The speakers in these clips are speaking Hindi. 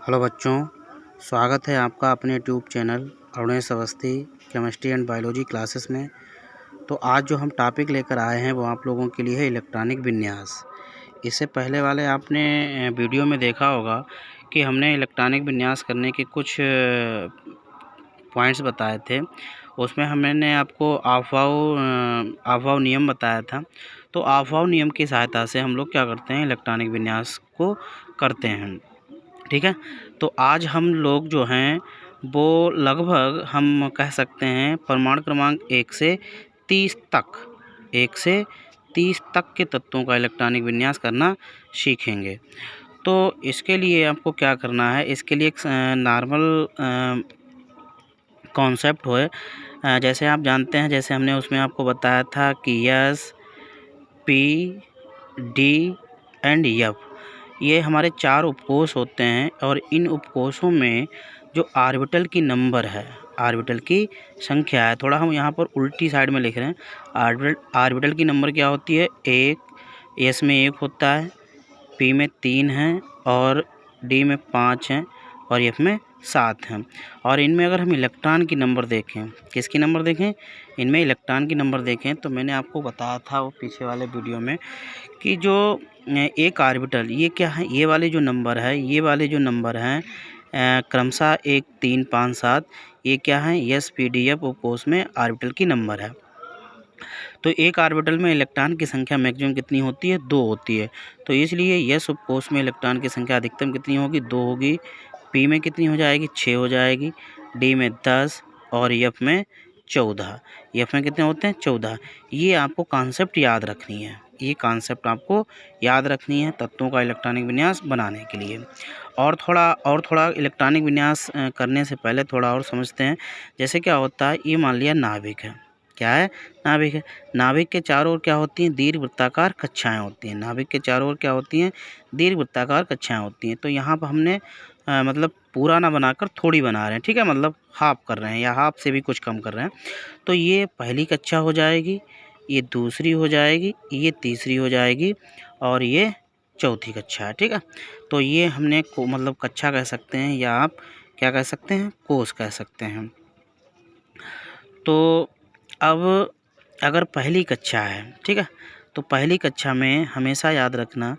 हेलो बच्चों, स्वागत है आपका अपने YouTube channel Arunesh Awasthi chemistry and biology classes में। तो आज जो हम टॉपिक लेकर आए हैं वो आप लोगों के लिए है इलेक्ट्रॉनिक विन्यास। इससे पहले वाले आपने वीडियो में देखा होगा कि हमने इलेक्ट्रॉनिक विन्यास करने के कुछ पॉइंट्स बताए थे। उसमें मैंने आपको आफवाव नियम बताया था। तो आफवाव नियम की सहायता से हम लोग क्या करते हैं, इलेक्ट्रॉनिक विन्यास को करते हैं। ठीक है, तो आज हम लोग जो हैं वो लगभग हम कह सकते हैं परमाणु क्रमांक 1 से 30 तक के तत्वों का इलेक्ट्रॉनिक विन्यास करना सीखेंगे। तो इसके लिए आपको क्या करना है, इसके लिए एक नॉर्मल कॉन्सेप्ट है। जैसे आप जानते हैं, जैसे हमने उसमें आपको बताया था कि S, P, D and F, ये हमारे 4 उपकोष होते हैं। और इन उपकोषों में जो ऑर्बिटल की नंबर है, ऑर्बिटल की संख्या है, थोड़ा हम यहाँ पर उल्टी साइड में लिख रहे हैं। ऑर्बिटल की नंबर क्या होती है, 1, एस में 1 होता है, पी में 3 है, और डी में 5 हैं, और एफ में 7 हैं। और इनमें अगर हम इलेक्ट्रॉन की नंबर देखें, किसकी नंबर देखें, इनमें इलेक्ट्रॉन की नंबर देखें, तो मैंने आपको बताया था वो पीछे वाले वीडियो में कि जो एक ऑर्बिटल, ये क्या है, ये वाले जो नंबर है, ये वाले जो नंबर हैं क्रमशः 1, 3, 5, 7, ये क्या है, एस, पी, डी, एफ उपकोष में ऑर्बिटल की नंबर है। तो एक ऑर्बिटल में इलेक्ट्रॉन की संख्या मैक्सिमम कितनी होती है, 2 होती है। तो इसलिए एस उपकोष में इलेक्ट्रॉन की संख्या अधिकतम कितनी होगी, 2 होगी। पी में कितनी हो जाएगी, 6 हो जाएगी। डी में 10 और एफ में 14। एफ में कितने होते हैं, 14। ये आपको कॉन्सेप्ट याद रखनी है, ये कॉन्सेप्ट आपको याद रखनी है तत्वों का इलेक्ट्रॉनिक विन्यास बनाने के लिए। और थोड़ा इलेक्ट्रॉनिक विन्यास करने से पहले थोड़ा और समझते हैं। जैसे क्या होता है, ये मान लिया नाभिक है, क्या है, नाभिक है। नाभिक के चारों ओर क्या होती हैं, दीर्घवृत्ताकार कक्षाएं होती हैं। नाभिक के चारों ओर क्या होती हैं, दीर्घवृत्ताकार कक्षाएं होती हैं। तो यहाँ पर हमने मतलब पूरा ना बनाकर थोड़ी बना रहे हैं, ठीक है, मतलब हाफ कर रहे हैं या हाफ से भी कुछ कम कर रहे हैं। तो ये पहली कक्षा हो जाएगी, ये दूसरी हो जाएगी, ये तीसरी हो जाएगी, और ये चौथी कक्षा है, ठीक है। तो ये हमने को मतलब कक्षा कह सकते हैं, या आप क्या कह सकते हैं, कोष कह सकते हैं। तो अब अगर पहली कक्षा है, ठीक है, तो पहली कक्षा में हमेशा याद रखना,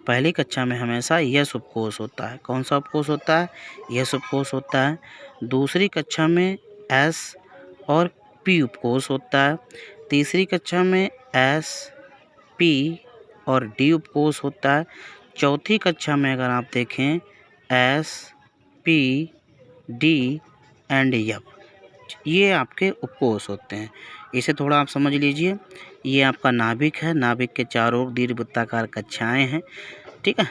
पहली कक्षा में हमेशा यस उपकोष होता है। कौन सा उपकोष होता है, यस उपकोष होता है। दूसरी कक्षा में एस और पी उपकोष होता है। तीसरी कक्षा में एस, पी और डी उपकोष होता है। चौथी कक्षा में अगर आप देखें, S, P, D and F, ये आपके उपकोष होते हैं। इसे थोड़ा आप समझ लीजिए। ये आपका नाभिक है, नाभिक के चारों ओर दीर्घवृत्ताकार कक्षाएं हैं, ठीक है।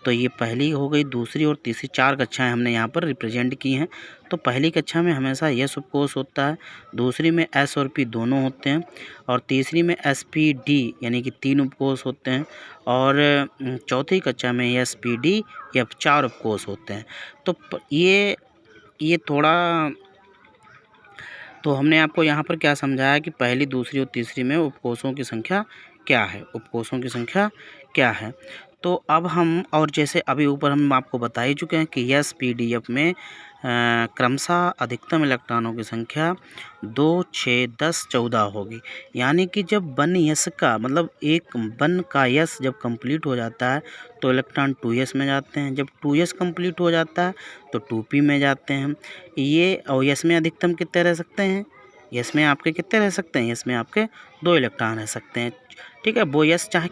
तो ये पहली हो गई, दूसरी और तीसरी 4 कक्षाएं हमने यहाँ पर रिप्रेजेंट की हैं। तो पहली कक्षा में हमेशा यस उपकोष होता है, दूसरी में एस और पी दोनों होते हैं, और तीसरी में एस, पी, डी यानी कि 3 उपकोष होते हैं, और चौथी कक्षा में एस, पी, डी या 4 उपकोष होते हैं। तो ये थोड़ा, तो हमने आपको यहाँ पर क्या समझाया कि पहली, दूसरी और तीसरी में उपकोषों की संख्या क्या है, उपकोषों की संख्या क्या है। तो अब हम, और जैसे अभी ऊपर हम आपको बता ही चुके हैं कि एस, पी, डी, एफ में क्रमशः अधिकतम इलेक्ट्रॉनों की संख्या 2, 6, 10, 14 होगी। यानी कि जब वन यस का मतलब एक वन का यस जब कंप्लीट हो जाता है तो इलेक्ट्रॉन 2s में जाते हैं, जब 2s कंप्लीट हो जाता है तो 2p में जाते हैं। ये और यस में अधिकतम कितने रह सकते हैं, यस में आपके कितने रह सकते हैं, यस में आपके 2 इलेक्ट्रॉन रह सकते हैं, ठीक है। वो यस चाहे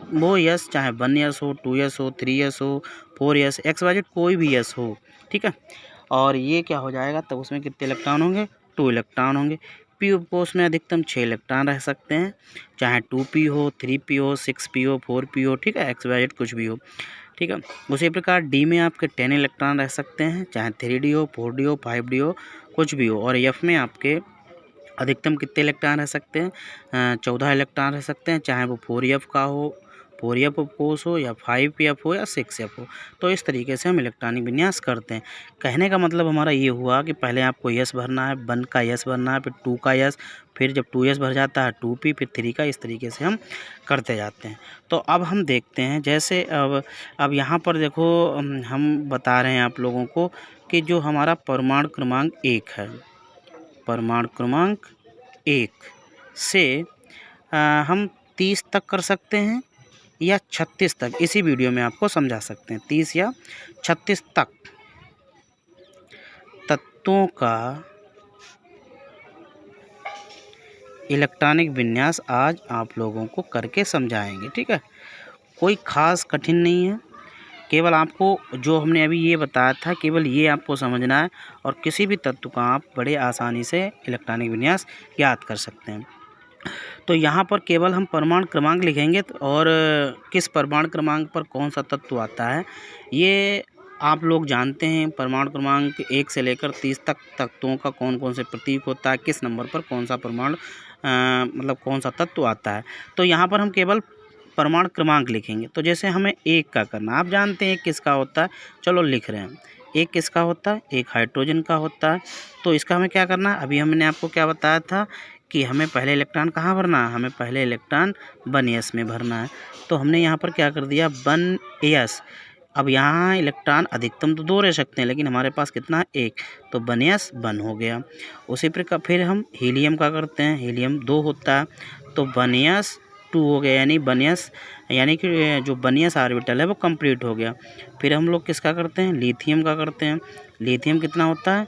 1s हो, 2s हो, 3s हो, 4s, XYZ कोई भी यस हो, ठीक है। और ये क्या हो जाएगा, तब उसमें कितने इलेक्ट्रॉन होंगे, 2 इलेक्ट्रॉन होंगे। पी उपकोष में अधिकतम 6 इलेक्ट्रॉन रह सकते हैं, चाहे 2p हो, 3p हो, 6p हो, 4p हो, ठीक है, XYZ कुछ भी हो, ठीक है। उसी प्रकार डी में आपके 10 इलेक्ट्रॉन रह सकते हैं, चाहे 3d हो, 4d हो, 5d हो, कुछ भी हो। और एफ में आपके अधिकतम कितने इलेक्ट्रॉन रह सकते हैं, 14 इलेक्ट्रॉन रह सकते हैं, चाहे वो 4f का हो, 4f उपकोष हो या 5f हो या 6f हो। तो इस तरीके से हम इलेक्ट्रॉनिक विन्यास करते हैं। कहने का मतलब हमारा ये हुआ कि पहले आपको यस भरना है, 1 का यस भरना है, फिर 2 का यस, फिर जब 2s भर जाता है 2p, फिर 3 का, इस तरीके से हम करते जाते हैं। तो अब हम देखते हैं, जैसे अब यहाँ पर देखो हम बता रहे हैं आप लोगों को कि जो हमारा परमाणु क्रमांक 1 है, परमाणु क्रमांक 1 से हम 30 तक कर सकते हैं या 36 तक। इसी वीडियो में आपको समझा सकते हैं 30 या 36 तक तत्वों का इलेक्ट्रॉनिक विन्यास आज आप लोगों को करके समझाएंगे। ठीक है, कोई ख़ास कठिन नहीं है, केवल आपको जो हमने अभी ये बताया था केवल ये आपको समझना है और किसी भी तत्व का आप बड़े आसानी से इलेक्ट्रॉनिक विन्यास याद कर सकते हैं। तो यहाँ पर केवल हम परमाणु क्रमांक लिखेंगे और किस परमाणु क्रमांक पर कौन सा तत्व आता है ये आप लोग जानते हैं। परमाणु क्रमांक 1 से लेकर 30 तक तत्वों का कौन कौन से प्रतीक होता है, किस नंबर पर कौन सा परमाणु मतलब कौन सा तत्व आता है। तो यहाँ पर हम केवल परमाणु क्रमांक लिखेंगे। तो जैसे हमें 1 का करना, आप जानते हैं किसका होता है, चलो लिख रहे हैं। 1 किसका होता है, 1 हाइड्रोजन का होता है। तो इसका हमें क्या करना है, अभी हमने आपको क्या बताया था कि हमें पहले इलेक्ट्रॉन कहाँ भरना है, हमें पहले इलेक्ट्रॉन 1s में भरना है। तो हमने यहाँ पर क्या कर दिया 1s। अब यहाँ इलेक्ट्रॉन अधिकतम तो 2 रह सकते हैं लेकिन हमारे पास कितना है 1, तो 1s 1 हो गया। उसी प्रकार फिर हम हीलियम का करते हैं, हीलियम 2 होता है तो 1s 2 हो गया, यानी 1s यानी कि जो 1s ऑर्बिटल है वो कंप्लीट हो गया। फिर हम लोग किसका करते हैं, लिथियम का करते हैं। लिथियम कितना होता है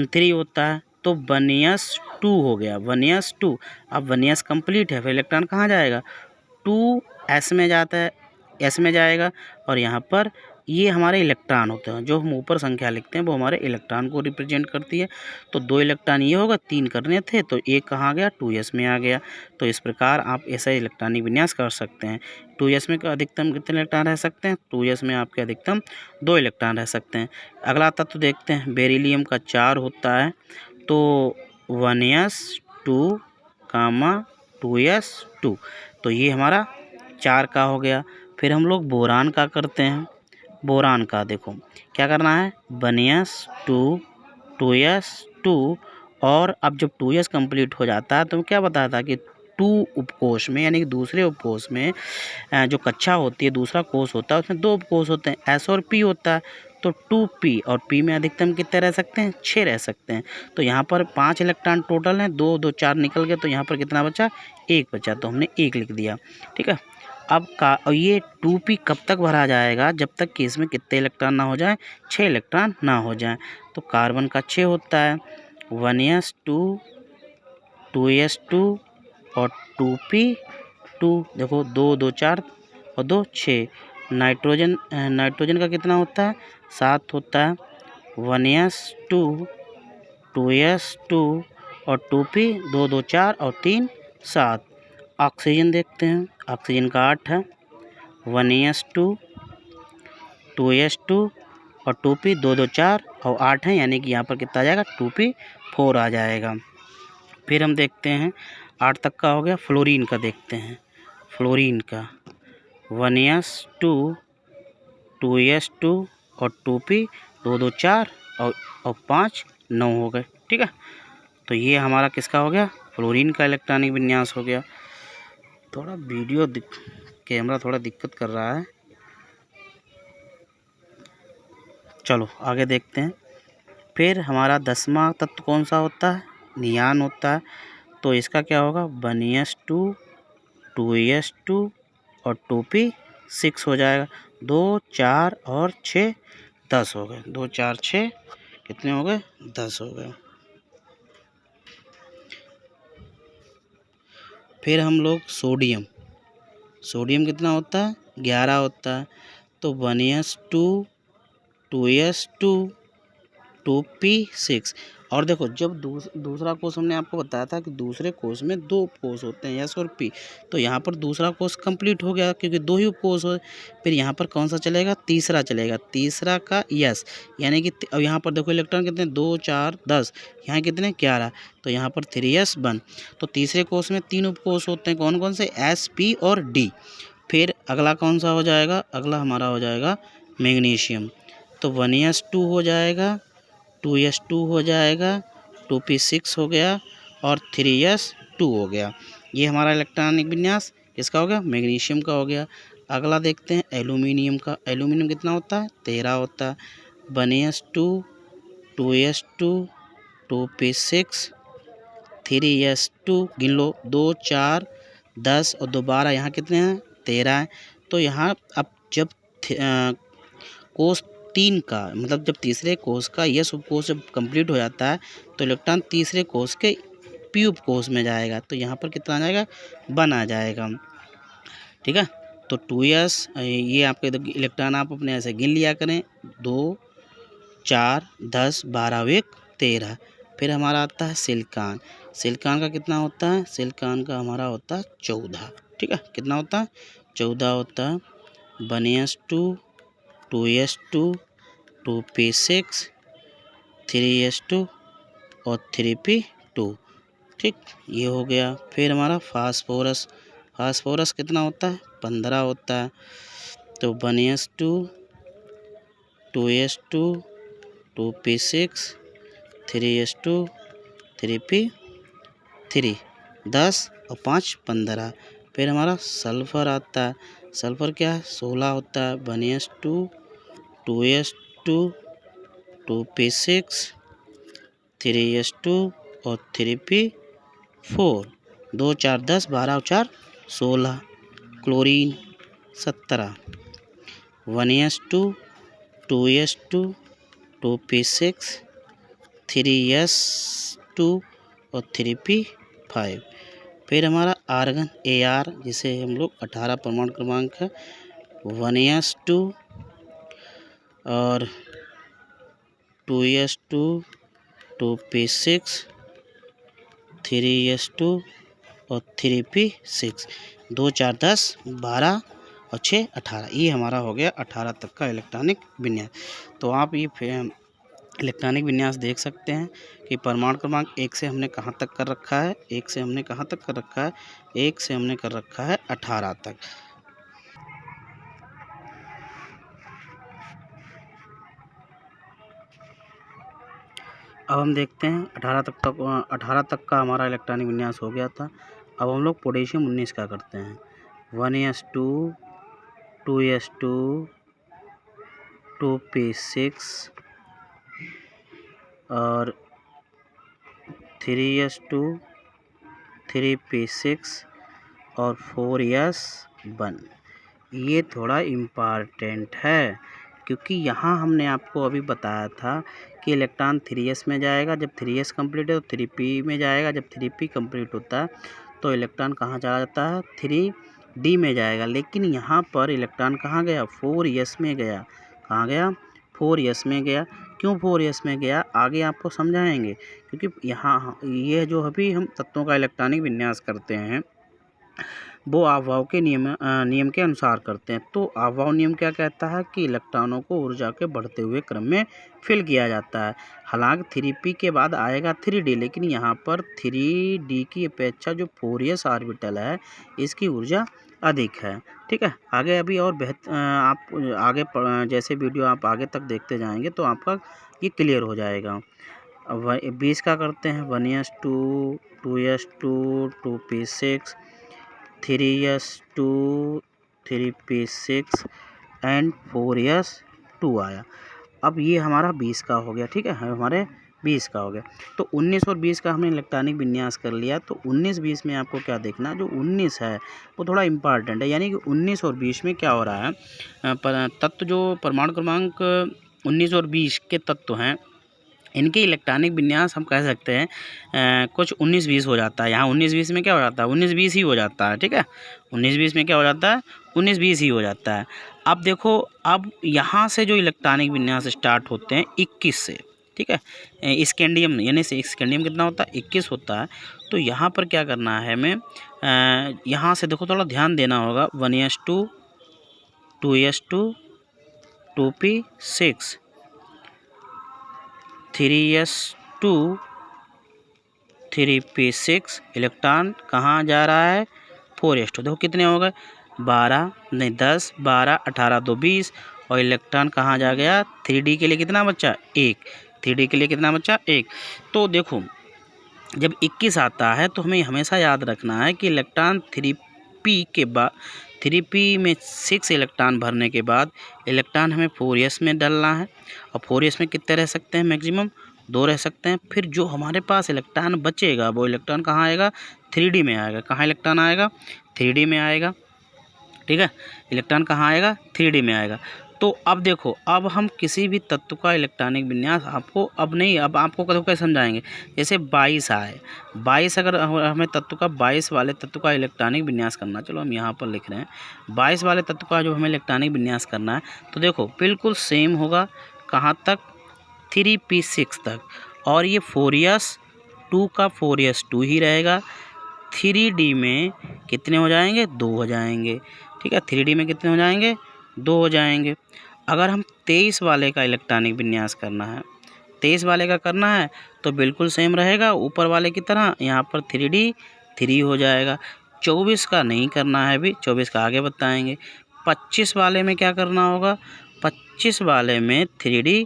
3 होता है तो 1s 2 हो गया, 1s 2। अब 1s कंप्लीट है, फिर इलेक्ट्रॉन कहाँ जाएगा 2s में जाता है, s में जाएगा और यहाँ पर ये हमारे इलेक्ट्रॉन होते हैं। जो हम ऊपर संख्या लिखते हैं वो हमारे इलेक्ट्रॉन को रिप्रेजेंट करती है। तो 2 इलेक्ट्रॉन ये होगा, 3 करने थे तो 1 कहाँ आ गया 2s में आ गया। तो इस प्रकार आप ऐसा इलेक्ट्रॉनिक विन्यास कर सकते हैं। 2s में अधिकतम कितने इलेक्ट्रॉन रह सकते हैं, 2s में आपके अधिकतम 2 इलेक्ट्रॉन रह सकते हैं। अगला तत्व देखते हैं, बेरिलियम का 4 होता है तो 1s 2, 2s 2, तो ये हमारा 4 का हो गया। फिर हम लोग बोरान का करते हैं। बोरान का देखो क्या करना है 1s 2, 2s 2 और अब जब 2s कंप्लीट हो जाता है तो क्या बताया था कि 2 उपकोष में यानी कि दूसरे उपकोष में जो कक्षा होती है, दूसरा कोष होता है, उसमें 2 उपकोष होते हैं s और p होता है। तो 2p और p में अधिकतम कितने रह सकते हैं 6 रह सकते हैं। तो यहाँ पर 5 इलेक्ट्रॉन टोटल हैं, 2 2 4 निकल गए तो यहाँ पर कितना बचा 1 बचा, तो हमने 1 लिख दिया। ठीक है, अब ये 2p कब तक भरा जाएगा, जब तक कि इसमें कितने इलेक्ट्रॉन ना हो जाए 6 इलेक्ट्रॉन ना हो जाए। तो कार्बन का 6 होता है 1s 2, 2s 2 और 2p 2, देखो 2 2 4 और 2 6। नाइट्रोजन का कितना होता है 7 होता है 1s 2, 2s 2 और 2p 2 2 4 और 3 7। ऑक्सीजन देखते हैं, ऑक्सीजन का 8 है 1s 2, 2s 2 और 2p 2 2 4 और 8 है, यानी कि यहाँ पर कितना आ जाएगा 2p 4 आ जाएगा। फिर हम देखते हैं 8 तक का हो गया। फ्लोरीन का देखते हैं, फ्लोरीन का 1s 2, 2s 2 और 2p 2 2 4 और 5 9 हो गए। ठीक है, तो ये हमारा किसका हो गया फ्लोरीन का इलेक्ट्रॉनिक विन्यास हो गया। थोड़ा वीडियो कैमरा थोड़ा दिक्कत कर रहा है, चलो आगे देखते हैं। फिर हमारा 10वां तत्व कौन सा होता है, नियान होता है। तो इसका क्या होगा 1s 2, 2s 2 और 2p 6 हो जाएगा। 2 4 और 6 10 हो गए, 2 4 6 कितने हो गए 10 हो गए। फिर हम लोग सोडियम, सोडियम कितना होता है 11 होता है। तो 1s 2, 2s 2, 2p 6 और देखो जब दूसरा कोष हमने आपको बताया था कि दूसरे कोष में 2 उपकोष होते हैं एस और पी, तो यहाँ पर दूसरा कोष कंप्लीट हो गया क्योंकि 2 ही उपकोष हो। फिर यहाँ पर कौन सा चलेगा, तीसरा चलेगा, तीसरा का यस, यानी कि अब यहाँ पर देखो इलेक्ट्रॉन कितने 2 4 10, यहाँ कितने 11, तो यहाँ पर 3s बन। तो तीसरे कोष में 3 उपकोष होते हैं, कौन कौन से, एस पी और डी। फिर अगला कौन सा हो जाएगा, अगला हमारा हो जाएगा मैग्नीशियम, तो 1s2 हो जाएगा, 2s2 हो जाएगा, 2p6 हो गया और 3s2 हो गया। ये हमारा इलेक्ट्रॉनिक विन्यास किसका हो गया, मैग्नीशियम का हो गया। अगला देखते हैं एल्यूमिनियम का। एल्यूमिनियम कितना होता है, 13 होता है, 1s2, 2s2, 2p6, 3s2, गिन लो 2 4 10 और 2 12, यहाँ कितने हैं 13 हैं। तो यहाँ अब जब कोष 3 का मतलब जब तीसरे कोष का यस उपकोष जब कंप्लीट हो जाता है तो इलेक्ट्रॉन तीसरे कोष के पी उपकोष में जाएगा, तो यहाँ पर कितना आ जाएगा, 1 आ जाएगा। ठीक है, तो 2s ये आपके इलेक्ट्रॉन आप अपने ऐसे गिन लिया करें, 2 4 10 12 1 13। फिर हमारा आता है सिलिकॉन। सिलिकॉन का कितना होता है, सिलिकॉन का हमारा होता है 14। ठीक है, कितना होता है, 14 होता है, 1s2, 2s2, 2p6, 3s2 और 3p2। ठीक, ये हो गया। फिर हमारा फास्फोरस। फास्फोरस कितना होता है, 15 होता है, तो 1s2, 2s2, 2p6, 3s2, 3p3, 10 और 5 15। फिर हमारा सल्फ़र आता है। सल्फ़र क्या है, 16 होता है, 1s2, 2s2, 2p6, 3s2 और 3p4, 2 4 10 12 और 4 16। Chlorine 17, 1s2, 2s2, 2p6, 3s2 और 3p5। फिर हमारा आर्गन Ar, जिसे हम लोग 18 परमाणु क्रमांक है, 1s2 और 2s2, 2p6, 3s2 और 3p6, 2 4 10 12 और 6 18। ये हमारा हो गया 18 तक का इलेक्ट्रॉनिक विन्यास। तो आप ये इलेक्ट्रॉनिक विन्यास देख सकते हैं कि परमाणु क्रमांक 1 से हमने कहाँ तक कर रखा है, 1 से हमने कहाँ तक कर रखा है, 1 से हमने कर रखा है 18 तक। अब हम देखते हैं 18 तक का हमारा इलेक्ट्रॉनिक विन्यास हो गया था। अब हम लोग पोटेशियम 19 का करते हैं, 1s2, 2s2, 2p6 और 3s2, 3p6 और 4s1। ये थोड़ा इम्पॉर्टेंट है क्योंकि यहाँ हमने आपको अभी बताया था कि इलेक्ट्रॉन 3s में जाएगा, जब 3s कंप्लीट है तो 3p में जाएगा, जब 3p कंप्लीट होता है तो इलेक्ट्रॉन कहाँ चला जाता है, 3d में जाएगा। लेकिन यहाँ पर इलेक्ट्रॉन कहाँ गया, 4s में गया। कहाँ गया, 4s में गया। क्यों 4s में गया, आगे आपको समझाएंगे। क्योंकि यहाँ ये जो अभी हम तत्वों का इलेक्ट्रॉनिक विन्यास करते हैं वो आबहाव के नियम के अनुसार करते हैं। तो आबहाव नियम क्या कहता है कि इलेक्ट्रॉनों को ऊर्जा के बढ़ते हुए क्रम में फिल किया जाता है। हालांकि 3p के बाद आएगा 3d, लेकिन यहाँ पर 3d की अपेक्षा जो 4s ऑर्बिटल है इसकी ऊर्जा अधिक है। ठीक है, आगे अभी और आप आगे जैसे वीडियो आप आगे तक देखते जाएंगे तो आपका ये क्लियर हो जाएगा। अब 20 का करते हैं, 1s2, 2s2, 2p6, 3s2, 3p6 and 4s2 आया। अब ये हमारा 20 का हो गया। ठीक है, हमारे 20 का हो गया। तो 19 और 20 का हमने इलेक्ट्रॉनिक विन्यास कर लिया। तो 19-20 में आपको क्या देखना, जो 19 है वो थोड़ा इम्पॉर्टेंट है। यानी कि 19 और 20 में क्या हो रहा है, तत्व जो परमाणु क्रमांक 19 और 20 के तत्व हैं इनके इलेक्ट्रॉनिक विन्यास हम कह सकते हैं कुछ 19-20 हो जाता है। यहाँ 19-20 में क्या हो जाता है, 19-20 ही हो जाता है। ठीक है, 19-20 में क्या हो जाता है, 19-20 ही हो जाता है। अब देखो, अब यहाँ से जो इलेक्ट्रॉनिक विन्यास स्टार्ट होते हैं 21 से, ठीक है। स्कैंडियम यानी से स्कैंडियम कितना होता है 21 होता है। तो यहाँ पर क्या करना है हमें, यहाँ से देखो थोड़ा ध्यान देना होगा। 1s2 2s2 2p6 3s2 3p6 electron कहाँ जा रहा है 4s2। देखो कितने हो गए 12 नहीं 10 12 18 2 20 और इलेक्ट्रॉन कहाँ जा गया 3d के लिए कितना बचा 1। 3d के लिए कितना बचा 1। तो देखो जब 21 आता है तो हमें हमेशा याद रखना है कि इलेक्ट्रॉन 3p के बाद 3p में 6 इलेक्ट्रॉन भरने के बाद इलेक्ट्रॉन हमें 4s में डालना है। और 4s में कितने रह सकते हैं मैक्सिमम 2 रह सकते हैं। फिर जो हमारे पास इलेक्ट्रॉन बचेगा वो इलेक्ट्रॉन कहाँ आएगा 3d में आएगा। कहाँ इलेक्ट्रॉन आएगा 3d में आएगा। ठीक है, इलेक्ट्रॉन कहाँ आएगा 3d में आएगा। तो अब देखो अब हम किसी भी तत्व का इलेक्ट्रॉनिक विन्यास आपको अब आपको कैसे समझाएंगे। जैसे 22 आए 22 अगर हमें तत्व का 22 वाले तत्व का इलेक्ट्रॉनिक विन्यास करना, चलो हम यहाँ पर लिख रहे हैं 22 वाले तत्व का जो हमें इलेक्ट्रॉनिक विन्यास करना है। तो देखो बिल्कुल सेम होगा कहाँ तक 3p6 तक। और ये 4s2 का 4s2 ही रहेगा। 3d में कितने हो जाएंगे 2 हो जाएंगे। ठीक है, 3d में कितने हो जाएंगे 2 हो जाएंगे। अगर हम 23 वाले का इलेक्ट्रॉनिक विन्यास करना है 23 वाले का करना है तो बिल्कुल सेम रहेगा ऊपर वाले की तरह। यहाँ पर 3d 3 हो जाएगा। 24 का नहीं करना है अभी, 24 का आगे बताएंगे। 25 वाले में क्या करना होगा 25 वाले में 3d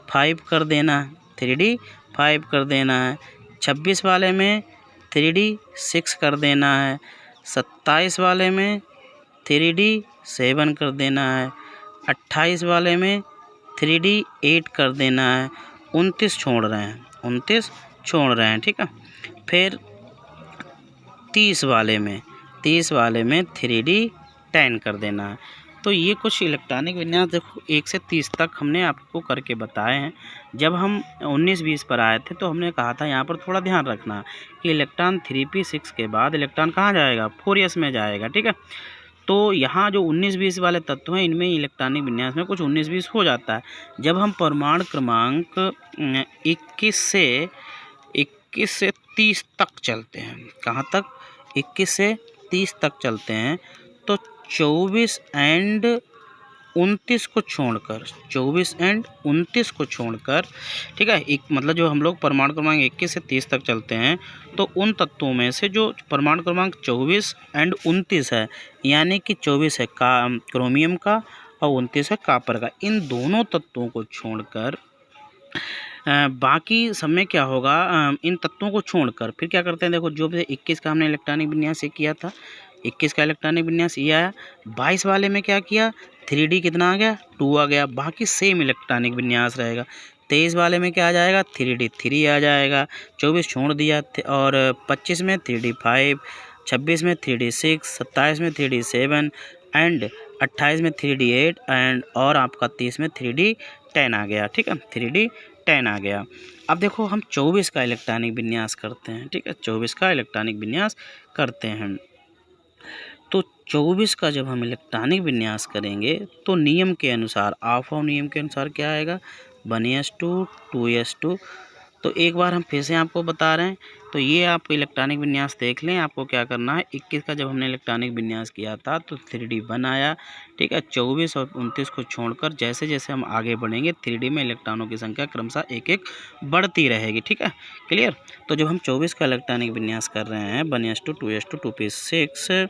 5 कर देना है। 3d 5 कर देना है। 26 वाले में 3d 6 कर देना है। 27 वाले में 3d 7 कर देना है। 28 वाले में 3d 8 कर देना है। 29 छोड़ रहे हैं 29 छोड़ रहे हैं। ठीक है, फिर 30 वाले में 3d 10 कर देना है। तो ये कुछ इलेक्ट्रॉनिक विन्यास देखो 1 से 30 तक हमने आपको करके बताए हैं। जब हम 19-20 पर आए थे तो हमने कहा था यहाँ पर थोड़ा ध्यान रखना कि इलेक्ट्रॉन 3p6 के बाद इलेक्ट्रॉन कहाँ जाएगा 4s में जाएगा। ठीक है, तो यहाँ जो 19-20 वाले तत्व हैं इनमें इलेक्ट्रॉनिक विन्यास में कुछ 19-20 हो जाता है। जब हम परमाणु क्रमांक 21 से 30 तक चलते हैं, कहाँ तक 21 से 30 तक चलते हैं तो 24 एंड 29 को छोड़कर 24 एंड 29 को छोड़कर, ठीक है, एक मतलब जो हम लोग परमाणु क्रमांक 21 से 30 तक चलते हैं तो उन तत्वों में से जो परमाणु क्रमांक 24 एंड 29 है, यानी कि 24 है क्रोमियम का और 29 है कॉपर का, इन दोनों तत्वों को छोड़कर बाकी सब में क्या होगा, इन तत्वों को छोड़कर फिर क्या करते हैं। देखो जो भी 21 का हमने इलेक्ट्रॉनिक विन्यास ये किया था, 21 का इलेक्ट्रॉनिक विन्यास ये आया। 22 वाले में क्या किया 3d कितना आ गया 2 आ गया, बाकी सेम इलेक्ट्रॉनिक विन्यास रहेगा। 23 वाले में क्या आ जाएगा 3d 3 आ जाएगा। 24 छोड़ दिया और 25 में 3d 5, 26 में 3d 6, 27 में 3d 7 एंड 28 में 3d 8 एंड और आपका 30 में 3d 10 आ गया। ठीक है, 3d 10 आ गया। अब देखो हम 24 का इलेक्ट्रॉनिक विन्यास करते हैं। ठीक है, 24 का इलेक्ट्रॉनिक विन्यास करते हैं। तो 24 का जब हम इलेक्ट्रॉनिक विन्यास करेंगे तो नियम के अनुसार आफाव नियम के अनुसार क्या आएगा 1s2 2s2। तो एक बार हम फिर से आपको बता रहे हैं, तो ये आप इलेक्ट्रॉनिक विन्यास देख लें। आपको क्या करना है 21 का जब हमने इलेक्ट्रॉनिक विन्यास किया था तो 3d 1 आया। ठीक है, 24 और 29 को छोड़कर जैसे जैसे हम आगे बढ़ेंगे 3d में इलेक्ट्रॉनों की संख्या क्रमशः एक एक बढ़ती रहेगी। ठीक है, क्लियर। तो जब हम 24 का इलेक्ट्रॉनिक विन्यास कर रहे हैं 1s2 2s2 2p6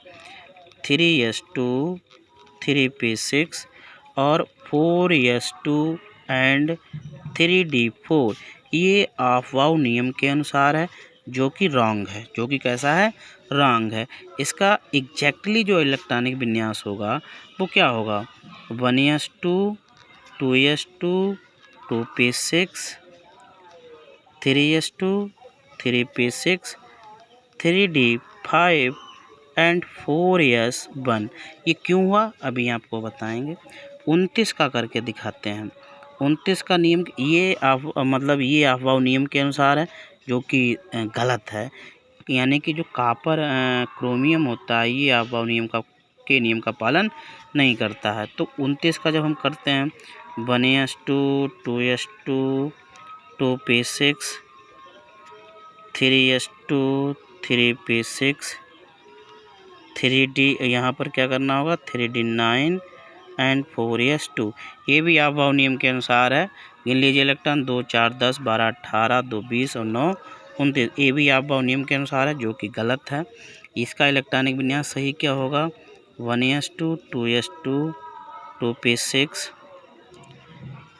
3s2 3p6 और 4s2 एंड 3d4, ये अफवाह नियम के अनुसार है जो कि रॉन्ग है, जो कि कैसा है रॉन्ग है। इसका एग्जैक्टली जो इलेक्ट्रॉनिक विन्यास होगा वो क्या होगा 1s2 2s2 2p6 3s2 3p6 3d5 and 4s1। ये क्यों हुआ अभी आपको बताएंगे। 29 का करके दिखाते हैं। 29 का नियम ये मतलब ये अफवाह नियम के अनुसार है जो कि गलत है, यानी कि जो कॉपर क्रोमियम होता है ये अफवाह नियम के नियम का पालन नहीं करता है। तो 29 का जब हम करते हैं 1s2 2s2 2p6, 3s2 3p6, 3d यहाँ पर क्या करना होगा 3d9 एंड 4s2। ये भी अभाव नियम के अनुसार है। गिन लीजिए इलेक्ट्रॉन 2 4 10 12 18 2 20 और 9 29। ये भी अभाव नियम के अनुसार है, जो कि गलत है। इसका इलेक्ट्रॉनिक विन्यास सही क्या होगा 1s2 2s2 2p6,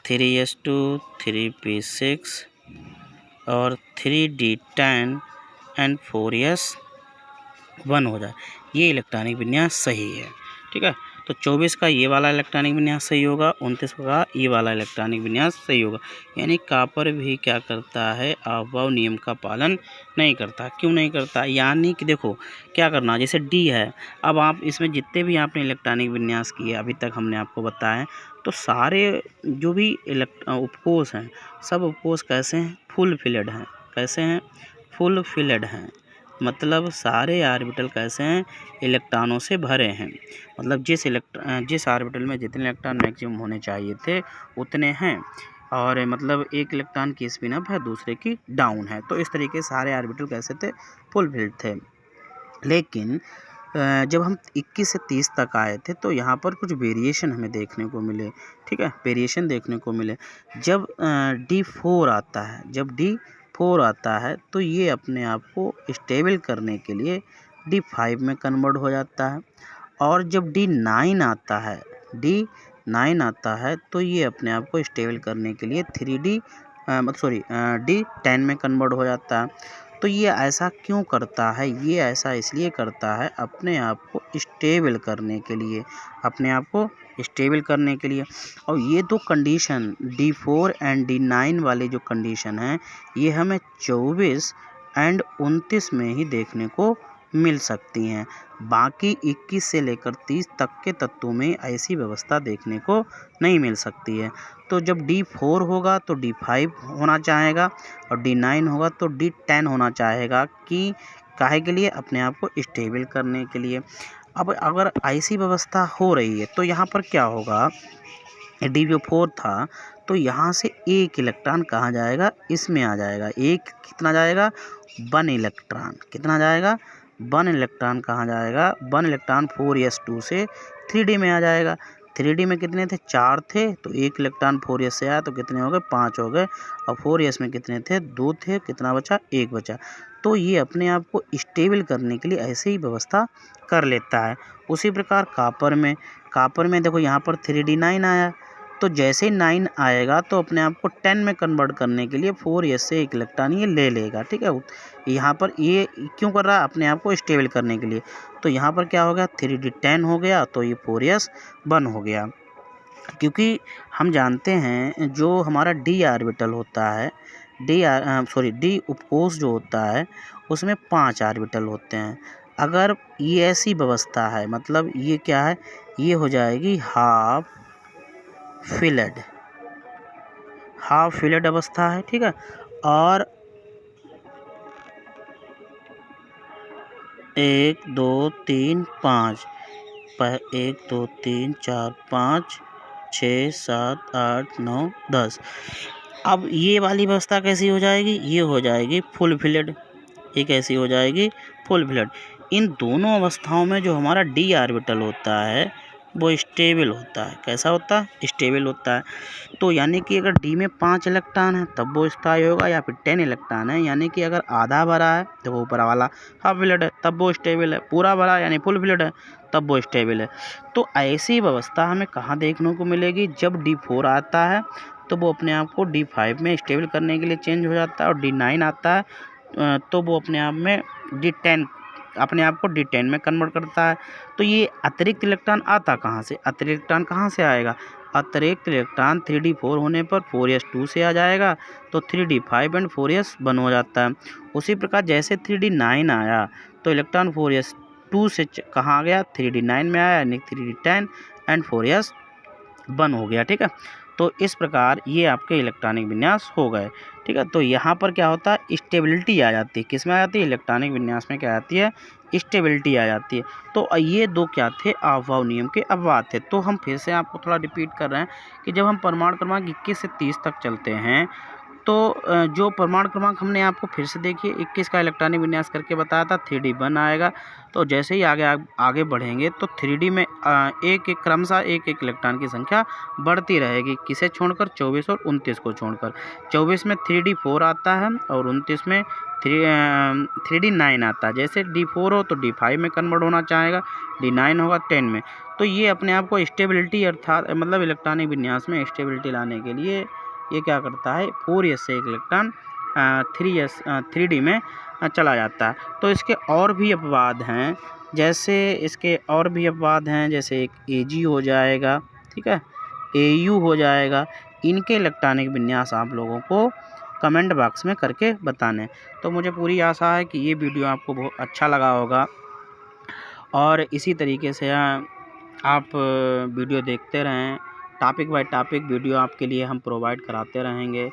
3s2 3p6 और 3d10 एंड 4s1 हो जाए। ये इलेक्ट्रॉनिक विन्यास सही है। ठीक है, तो 24 का ये वाला इलेक्ट्रॉनिक विन्यास सही होगा, 29 का ये वाला इलेक्ट्रॉनिक विन्यास सही होगा। यानी कॉपर भी क्या करता है अभाव नियम का पालन नहीं करता। क्यों नहीं करता, यानी कि देखो क्या करना, जैसे डी है, अब आप इसमें जितने भी आपने इलेक्ट्रॉनिक विन्यास किए अभी तक हमने आपको बताया, तो सारे जो भी उपकोष हैं सब उपकोष कैसे हैं फुल फिल्ड हैं। कैसे हैं फुल फिल्ड हैं, मतलब सारे ऑर्बिटल कैसे हैं इलेक्ट्रॉनों से भरे हैं। मतलब जिस ऑर्बिटल में जितने इलेक्ट्रॉन मैक्सिमम होने चाहिए थे उतने हैं, और मतलब एक इलेक्ट्रॉन की स्पिन अप है दूसरे की डाउन है। तो इस तरीके सारे ऑर्बिटल कैसे थे फुल फिल्ड थे। लेकिन जब हम 21 से 30 तक आए थे तो यहाँ पर कुछ वेरिएशन हमें देखने को मिले। ठीक है, वेरिएशन देखने को मिले। जब D4 आता है, जब D4 आता है तो ये अपने आप को स्टेबल करने के लिए D5 में कन्वर्ट हो जाता है, और जब D9 आता है, D9 आता है तो ये अपने आप को स्टेबल करने के लिए D10 में कन्वर्ट हो जाता है। तो ये ऐसा क्यों करता है, ये ऐसा इसलिए करता है अपने आप को स्टेबल करने के लिए, अपने आप को स्टेबल करने के लिए। और ये दो कंडीशन D4 एंड D9 वाले जो कंडीशन हैं ये हमें 24 एंड 29 में ही देखने को मिल सकती हैं। बाकी 21 से लेकर 30 तक के तत्वों में ऐसी व्यवस्था देखने को नहीं मिल सकती है। तो जब D4 होगा तो D5 होना चाहेगा, और D9 होगा तो D10 होना चाहेगा, कि काहे के लिए अपने आप को स्टेबल करने के लिए। अब अगर ऐसी व्यवस्था हो रही है तो यहाँ पर क्या होगा, D4 था तो यहाँ से एक इलेक्ट्रॉन कहाँ जाएगा, इसमें आ जाएगा। एक कितना जाएगा 1 इलेक्ट्रॉन, कितना जाएगा 1 इलेक्ट्रॉन कहाँ जाएगा, 1 इलेक्ट्रॉन 4s2 से 3d में आ जाएगा। 3d में कितने थे 4 थे, तो एक इलेक्ट्रॉन 4s से आया तो कितने हो गए 5 हो गए, और 4s में कितने थे 2 थे, कितना बचा 1 बचा। तो ये अपने आप को स्टेबल करने के लिए ऐसे ही व्यवस्था कर लेता है। उसी प्रकार कॉपर में देखो यहाँ पर 3d9 आया, तो जैसे ही 9 आएगा तो अपने आप को 10 में कन्वर्ट करने के लिए 4s से एक इलेक्ट्रॉन ये ले लेगा। ठीक है, यहाँ पर ये क्यों कर रहा है अपने आप को स्टेबल करने के लिए। तो यहाँ पर क्या हो गया 3d10 हो गया, तो ये 4s1 हो गया। क्योंकि हम जानते हैं जो हमारा d ऑर्बिटल होता है, d उपकोष जो होता है उसमें 5 ऑर्बिटल होते हैं। अगर ये ऐसी व्यवस्था है, मतलब ये क्या है, ये हो जाएगी हाफ फिल्ड अवस्था है। ठीक है, और 1 2 3 5 1 2 3 4 5 6 7 8 9 10। अब ये वाली व्यवस्था कैसी हो जाएगी, ये हो जाएगी फुल फिल्ड। ये कैसी हो जाएगी फुल फिल्ड। इन दोनों अवस्थाओं में जो हमारा d ऑर्बिटल होता है वो स्टेबल होता है। कैसा होता है स्टेबल होता है। तो यानी कि अगर d में 5 इलेक्ट्रॉन है तब वो स्थायी होगा, या फिर 10 इलेक्ट्रॉन है यानी कि अगर आधा भरा है तो वो ऊपर वाला हाफ फिल्ड है तब वो स्टेबल है, पूरा भरा यानी फुल फिल्ड है तब वो स्टेबल है। तो ऐसी व्यवस्था हमें कहाँ देखने को मिलेगी, जब D4 आता है तो वो अपने आप को D5 में स्टेबल करने के लिए चेंज हो जाता है, और D9 आता है तो वो अपने आप में अपने आप को D10 में कन्वर्ट करता है। तो ये अतिरिक्त इलेक्ट्रॉन आता कहाँ से, अतिरिक्त इलेक्ट्रॉन कहाँ से आएगा, अतिरिक्त इलेक्ट्रॉन 3d4 होने पर 4s2 से आ जाएगा, तो 3d5 एंड 4s1 हो जाता है। उसी प्रकार जैसे 3d9 आया तो इलेक्ट्रॉन 4s2 से कहाँ आ गया 3d9 में आया, यानी 3d10 एंड 4s1 हो गया। ठीक है, तो इस प्रकार ये आपके इलेक्ट्रॉनिक विन्यास हो गए। ठीक है, तो यहाँ पर क्या होता है स्टेबिलिटी आ जाती है। किस में आ जाती है इलेक्ट्रॉनिक विन्यास में क्या आती है स्टेबिलिटी आ जाती है। तो ये दो क्या थे अभाव नियम के अपवाद थे। तो हम फिर से आपको थोड़ा रिपीट कर रहे हैं कि जब हम परमाणु क्रमांक 21 से 30 तक चलते हैं तो जो प्रमाण क्रमांक हमने आपको फिर से देखिए 21 का इलेक्ट्रॉनिक विन्यास करके बताया था 3D 1 आएगा। तो जैसे ही आगे बढ़ेंगे तो 3D में एक क्रमशः एक इलेक्ट्रॉन की संख्या बढ़ती रहेगी, किसे छोड़कर 24 और 29 को छोड़कर। 24 में 3D 4 आता है और 29 में 3D 9 आता है। जैसे D4 हो तो D5 में कन्वर्ट होना चाहेगा, D9 होगा 10 में। तो ये अपने आप को स्टेबिलिटी अर्थात मतलब इलेक्ट्रॉनिक विन्यास में स्टेबिलिटी लाने के लिए ये क्या करता है 4s से एक इलेक्ट्रॉन 3D में चला जाता है। तो इसके और भी अपवाद हैं, जैसे एक Ag हो जाएगा, ठीक है, Au हो जाएगा। इनके इलेक्ट्रॉनिक विन्यास आप लोगों को कमेंट बॉक्स में करके बताने। तो मुझे पूरी आशा है कि ये वीडियो आपको बहुत अच्छा लगा होगा और इसी तरीके से आप वीडियो देखते रहें। टॉपिक बाय टॉपिक वीडियो आपके लिए हम प्रोवाइड कराते रहेंगे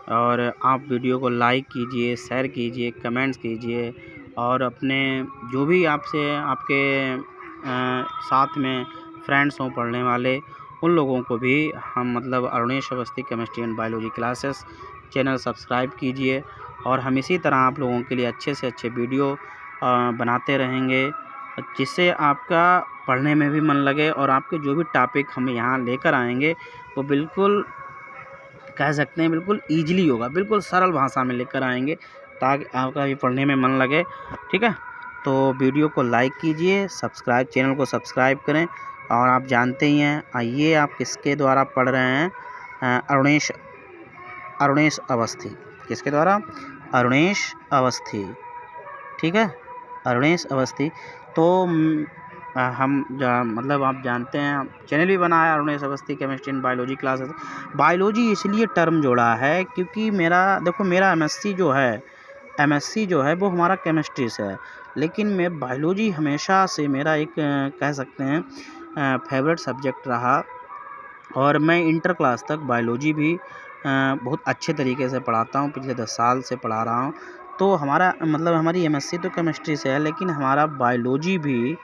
और आप वीडियो को लाइक कीजिए, शेयर कीजिए, कमेंट्स कीजिए और अपने जो भी आपके साथ में फ्रेंड्स हों पढ़ने वाले, उन लोगों को भी हम मतलब Arunesh Awasthi chemistry and biology classes channel subscribe कीजिए और हम इसी तरह आप लोगों के लिए अच्छे से अच्छे वीडियो बनाते रहेंगे, जिससे आपका पढ़ने में भी मन लगे और आपके जो भी टॉपिक हम यहाँ लेकर आएंगे वो बिल्कुल कह सकते हैं बिल्कुल ईजिली होगा, बिल्कुल सरल भाषा में लेकर आएंगे ताकि आपका भी पढ़ने में मन लगे। ठीक है, तो वीडियो को लाइक कीजिए, चैनल को सब्सक्राइब करें। और आप जानते ही हैं, आइए आप किसके द्वारा पढ़ रहे हैं, अरुणेश अवस्थी। किसके द्वारा? अरुणेश अवस्थी, ठीक है, अरुणेश अवस्थी। तो हम मतलब आप जानते हैं चैनल भी बना है Arunesh Awasthi chemistry and biology classes. Biology इसलिए टर्म जोड़ा है क्योंकि मेरा एमएससी जो है वो हमारा केमिस्ट्री से है, लेकिन मैं बायोलॉजी हमेशा से मेरा एक कह सकते हैं फेवरेट सब्जेक्ट रहा और मैं इंटर क्लास तक बायोलॉजी भी बहुत अच्छे तरीके से पढ़ाता हूँ, पिछले 10 साल से पढ़ा रहा हूँ। तो हमारी एमएससी तो केमिस्ट्री से है, लेकिन हमारा बायोलॉजी भी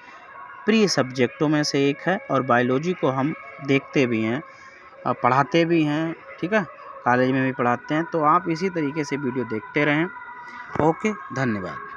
प्रिय सब्जेक्टों में से एक है और बायोलॉजी को हम देखते भी हैं और पढ़ाते भी हैं, ठीक है, कॉलेज में भी पढ़ाते हैं। तो आप इसी तरीके से वीडियो देखते रहें। ओके, धन्यवाद।